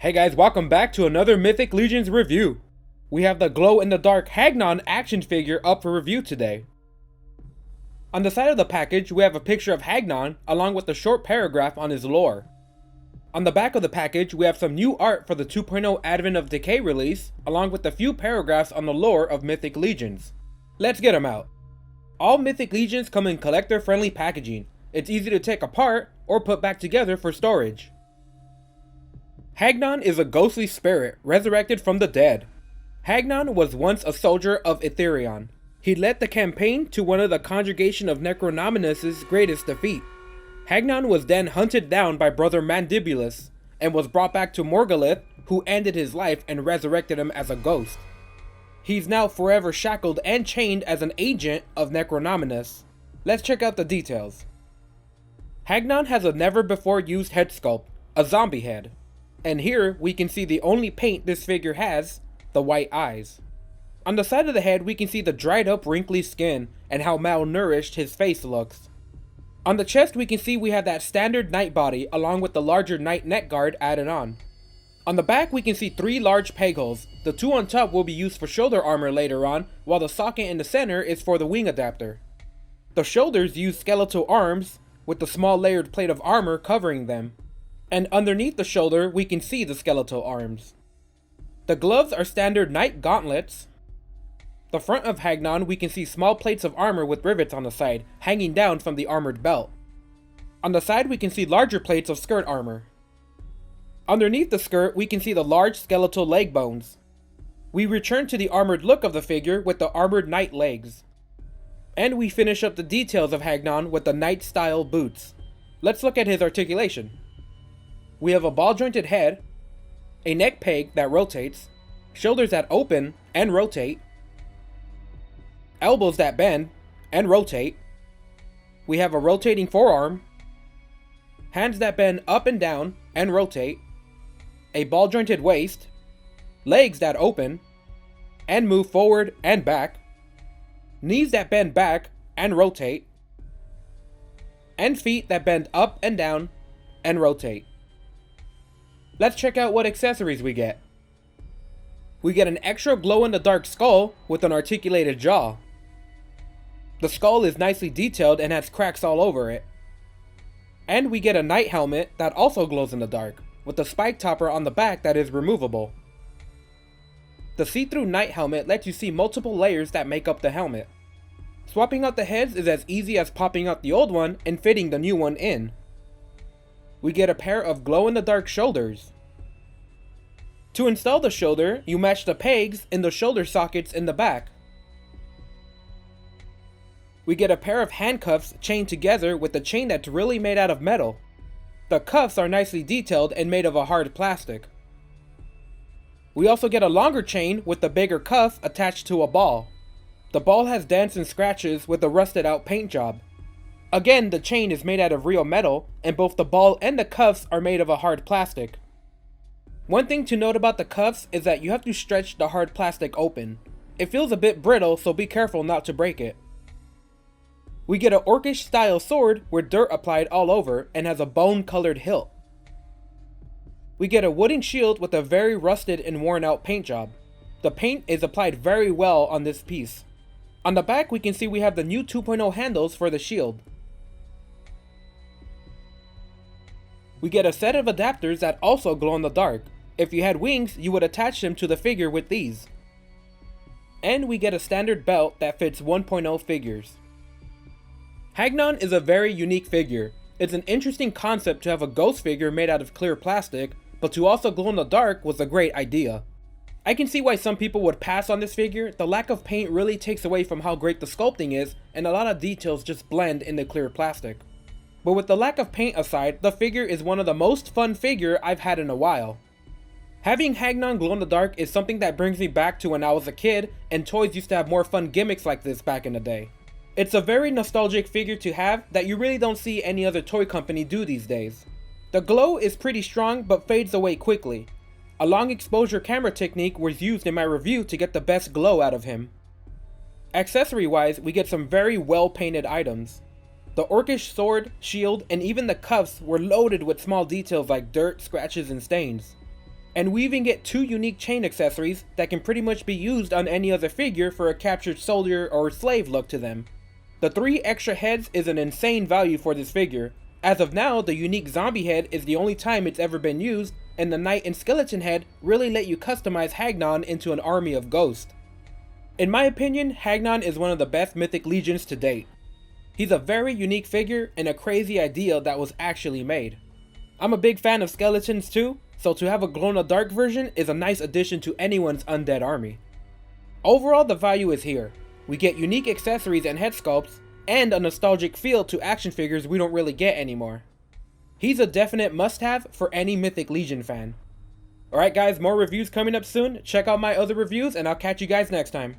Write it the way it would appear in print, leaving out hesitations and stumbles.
Hey guys, welcome back to another Mythic Legions review. We have the glow-in-the-dark Hagnon action figure up for review today. On the side of the package, we have a picture of Hagnon along with a short paragraph on his lore. On the back of the package, we have some new art for the 2.0 Advent of Decay release, along with a few paragraphs on the lore of Mythic Legions. Let's get them out. All Mythic Legions come in collector-friendly packaging. It's easy to take apart or put back together for storage. Hagnon is a ghostly spirit resurrected from the dead. Hagnon was once a soldier of Etherion. He led the campaign to one of the Congregation of Necronominus' greatest defeat. Hagnon was then hunted down by Brother Mandibulus, and was brought back to Morgalith, who ended his life and resurrected him as a ghost. He's now forever shackled and chained as an agent of Necronominus. Let's check out the details. Hagnon has a never before used head sculpt, a zombie head. And here we can see the only paint this figure has, the white eyes. On the side of the head we can see the dried up wrinkly skin and how malnourished his face looks. On the chest we can see we have that standard knight body along with the larger knight neck guard added on. On the back we can see 3 large peg holes. The 2 on top will be used for shoulder armor later on, while the socket in the center is for the wing adapter. The shoulders use skeletal arms with the small layered plate of armor covering them. And underneath the shoulder we can see the skeletal arms. The gloves are standard knight gauntlets. The front of Hagnon we can see small plates of armor with rivets on the side, hanging down from the armored belt. On the side we can see larger plates of skirt armor. Underneath the skirt we can see the large skeletal leg bones. We return to the armored look of the figure with the armored knight legs. And we finish up the details of Hagnon with the knight style boots. Let's look at his articulation. We have a ball jointed head, a neck peg that rotates, shoulders that open and rotate, elbows that bend and rotate. We have a rotating forearm, hands that bend up and down and rotate, a ball jointed waist, legs that open and move forward and back, knees that bend back and rotate, and feet that bend up and down and rotate. Let's check out what accessories we get. We get an extra glow-in-the-dark skull with an articulated jaw. The skull is nicely detailed and has cracks all over it. And we get a knight helmet that also glows in the dark, with a spike topper on the back that is removable. The see-through knight helmet lets you see multiple layers that make up the helmet. Swapping out the heads is as easy as popping out the old one and fitting the new one in. We get a pair of glow-in-the-dark shoulders. To install the shoulder, you match the pegs in the shoulder sockets in the back. We get a pair of handcuffs chained together with a chain that's really made out of metal. The cuffs are nicely detailed and made of a hard plastic. We also get a longer chain with the bigger cuff attached to a ball. The ball has dents and scratches with a rusted out paint job. Again, the chain is made out of real metal, and both the ball and the cuffs are made of a hard plastic. One thing to note about the cuffs is that you have to stretch the hard plastic open. It feels a bit brittle, so be careful not to break it. We get an orcish style sword with dirt applied all over and has a bone colored hilt. We get a wooden shield with a very rusted and worn out paint job. The paint is applied very well on this piece. On the back we can see we have the new 2.0 handles for the shield. We get a set of adapters that also glow in the dark. If you had wings, you would attach them to the figure with these. And we get a standard belt that fits 1.0 figures. Hagnon is a very unique figure. It's an interesting concept to have a ghost figure made out of clear plastic, but to also glow in the dark was a great idea. I can see why some people would pass on this figure. The lack of paint really takes away from how great the sculpting is, and a lot of details just blend in the clear plastic. But with the lack of paint aside, the figure is one of the most fun figure I've had in a while. Having Hagnon glow in the dark is something that brings me back to when I was a kid and toys used to have more fun gimmicks like this back in the day. It's a very nostalgic figure to have that you really don't see any other toy company do these days. The glow is pretty strong but fades away quickly. A long exposure camera technique was used in my review to get the best glow out of him. Accessory wise, we get some very well painted items. The orcish sword, shield, and even the cuffs were loaded with small details like dirt, scratches, and stains. And we even get 2 unique chain accessories that can pretty much be used on any other figure for a captured soldier or slave look to them. The 3 extra heads is an insane value for this figure. As of now, the unique zombie head is the only time it's ever been used, and the knight and skeleton head really let you customize Hagnon into an army of ghosts. In my opinion, Hagnon is one of the best Mythic Legions to date. He's a very unique figure and a crazy idea that was actually made. I'm a big fan of skeletons too, so to have a glow-in-the-dark version is a nice addition to anyone's undead army. Overall, the value is here. We get unique accessories and head sculpts, and a nostalgic feel to action figures we don't really get anymore. He's a definite must-have for any Mythic Legion fan. Alright guys, more reviews coming up soon. Check out my other reviews and I'll catch you guys next time.